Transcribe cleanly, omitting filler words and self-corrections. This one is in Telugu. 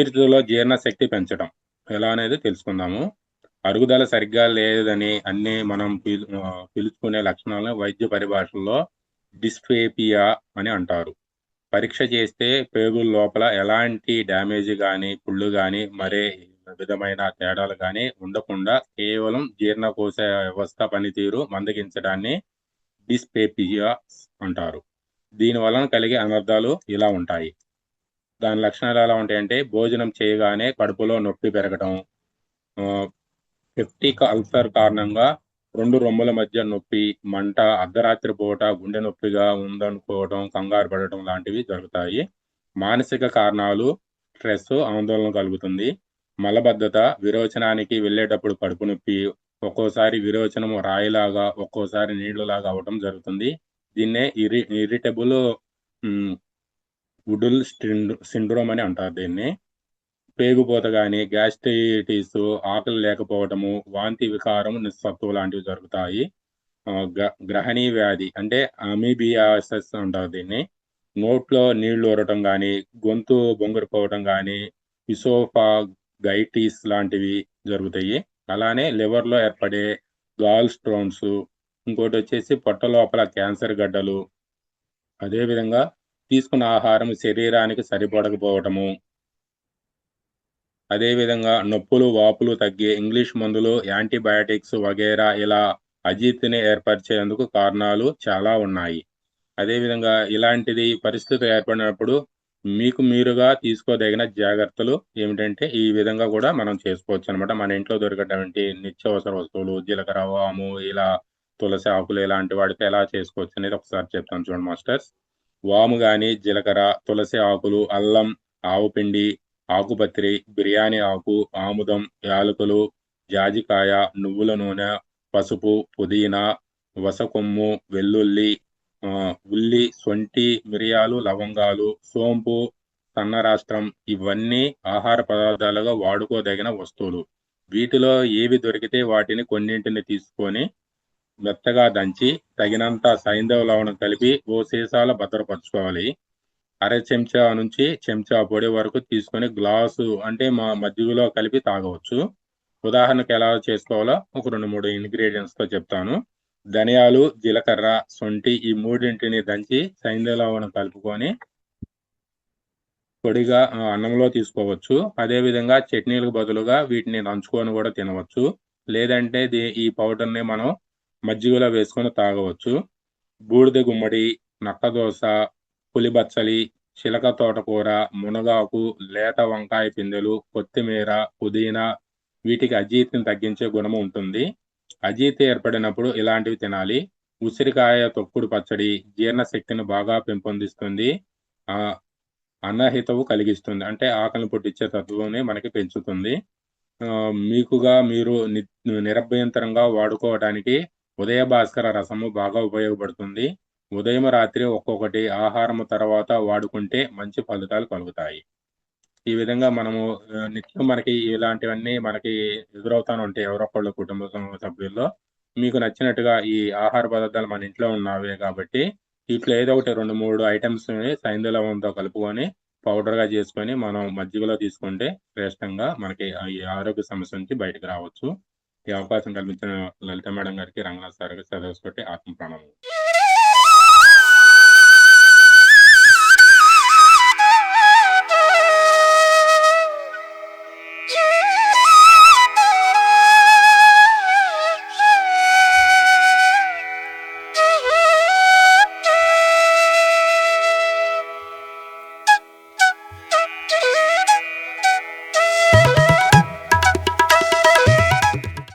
ఉజిర్తులో జీర్ణశక్తి పెంచడం ఎలా అనేది తెలుసుకుందాము. అరుగుదల సరిగ్గా లేదని అన్నీ మనం పిలుచుకునే లక్షణాలను వైద్య పరిభాషలో డిస్ఫేపియా అని అంటారు. పరీక్ష చేస్తే పేగుల లోపల ఎలాంటి డ్యామేజ్ గానీ, పుళ్ళు గానీ, మరే విధమైన తేడాలు గానీ ఉండకుండా కేవలం జీర్ణకోశ వ్యవస్థ పనితీరు మందగించడాన్ని డిస్పేపియా అంటారు. దీని వలన కలిగే అనర్థాలు ఇలా ఉంటాయి. దాని లక్షణాలు ఎలా ఉంటాయంటే, భోజనం చేయగానే కడుపులో నొప్పి పెరగడం, పెప్టిక్ అల్సర్ కారణంగా 2 రొమ్ముల మధ్య నొప్పి, మంట, అర్ధరాత్రి పూట గుండె నొప్పిగా ఉందనుకోవడం, కంగారు పడటం లాంటివి జరుగుతాయి. మానసిక కారణాలు స్ట్రెస్, ఆందోళన కలుగుతుంది. మలబద్ధత, విరోచనానికి వెళ్ళేటప్పుడు కడుపు నొప్పి, ఒక్కోసారి విరోచనం రాయిలాగా, ఒక్కోసారి నీళ్లులాగా అవ్వటం జరుగుతుంది. దీన్నే ఇరిటబుల్ బౌల్ సిండ్రోమ్ అని అంటారు దీన్ని. పేగుపోత గాని, గ్యాస్ట్రైటిస్, ఆకలి లేకపోవటము, వాంతి, వికారం, నిస్సత్తువ లాంటివి జరుగుతాయి. గ్రహణీ వ్యాధి అంటే అమీబియాసిస్ అంటారు దీన్ని. నోట్లో నీళ్లు ఊరటం గాని, గొంతు బొంగురుపోవటం గాని, ఇసోఫాగైటిస్ లాంటివి జరుగుతాయి. అలానే లివర్‌లో ఏర్పడే గాల్ స్టోన్స్, ఇంకోటొచ్చేసి పొట్ట లోపల క్యాన్సర్ గడ్డలు, అదేవిధంగా తీసుకున్న ఆహారం శరీరానికి సరిపడకపోవటము, అదేవిధంగా నొప్పులు, వాపులు తగ్గే ఇంగ్లీష్ మందులు, యాంటీబయాటిక్స్ వగైరా ఇలా అజీర్తిని ఏర్పరిచేందుకు కారణాలు చాలా ఉన్నాయి. అదేవిధంగా ఇలాంటిది పరిస్థితి ఏర్పడినప్పుడు మీకు మీరుగా తీసుకోదగిన జాగ్రత్తలు ఏమిటంటే, ఈ విధంగా కూడా మనం చేసుకోవచ్చనమాట. మన ఇంట్లో దొరికేటువంటి నిత్యావసర వస్తువులు, జీలకర్ర, వాము, ఇలా తులసి ఆకులు ఇలాంటి వాటితో ఎలా చేసుకోవచ్చనేది ఒకసారి చెప్తాను చూడండి మాస్టర్స్. వాము గాని, జీలకర్ర, తులసి ఆకులు, అల్లం, ఆవుపిండి, ఆకుపత్రి, బిర్యానీ ఆకు, ఆముదం, యాలకులు, జాజికాయ, నువ్వుల నూనె, పసుపు, పుదీనా, వసకొమ్ము, వెల్లుల్లి, ఉల్లి, సొంటి, మిరియాలు, లవంగాలు, సోంపు, సన్నరాష్ట్రం ఇవన్నీ ఆహార పదార్థాలుగా వాడుకోదగిన వస్తువులు. వీటిలో ఏవి దొరికితే వాటిని కొన్నింటిని తీసుకొని మెత్తగా దంచి తగినంత సైంధవ లవణం కలిపి ఓ సీసాలో భద్రపరచుకోవాలి. అర చెంచా నుంచి చెంచా పొడి వరకు తీసుకొని గ్లాసు అంటే మజ్జిగలో కలిపి తాగవచ్చు. ఉదాహరణకు ఎలా చేసుకోవాలో ఒక 2, 3 ఇంగ్రీడియంట్స్‌తో చెప్తాను. ధనియాలు, జీలకర్ర, సొంటి ఈ మూడింటిని దంచి సైంధవ లవణం కలుపుకొని పొడిగా అన్నంలో తీసుకోవచ్చు. అదేవిధంగా చట్నీలకు బదులుగా వీటిని నంచుకొని కూడా తినవచ్చు. లేదంటే ఈ పౌడర్‌ని మనం మజ్జిగలో వేసుకొని తాగవచ్చు. బూడిద గుమ్మడి, నక్కదోస, పులిబచ్చలి, చిలక తోటకూర, మునగాకు, లేత వంకాయ పిందెలు, కొత్తిమీర, పుదీనా వీటికి అజీర్తిని తగ్గించే గుణం ఉంటుంది. అజీర్తి ఏర్పడినప్పుడు ఇలాంటివి తినాలి. ఉసిరికాయ తొక్కుడు పచ్చడి జీర్ణశక్తిని బాగా పెంపొందిస్తుంది. అన్నహితవు కలిగిస్తుంది. అంటే ఆకలిని పుట్టించే తత్వాన్ని మనకి పెంచుతుంది. మీకుగా మీరు నిరభ్యంతరంగా వాడుకోవడానికి ఉదయ భాస్కర రసము బాగా ఉపయోగపడుతుంది. ఉదయం, రాత్రి ఒక్కొక్కటి ఆహారము తర్వాత వాడుకుంటే మంచి ఫలితాలు కలుగుతాయి. ఈ విధంగా మనము నిత్యం మనకి ఇలాంటివన్నీ మనకి ఎదురవుతానే ఉంటాయి ఎవరో ఒకళ్ళు కుటుంబ సభ్యుల్లో. మీకు నచ్చినట్టుగా ఈ ఆహార పదార్థాలు మన ఇంట్లో ఉన్నవే కాబట్టి వీటిలో ఏదో ఒకటి 2, 3 ఐటెమ్స్‌ని సైంధవ లవణంతో కలుపుకొని పౌడర్‌గా చేసుకొని మనం మజ్జిగలో తీసుకుంటే శ్రేష్టంగా మనకి ఈ ఆరోగ్య సమస్య నుంచి బయటకి రావచ్చు. ఈ అవకాశం కల్పించిన లలిత మేడం గారికి, రంగనాథ్ సార్ గారికి సదాశివకోటి ఆత్మ ప్రణామాలు.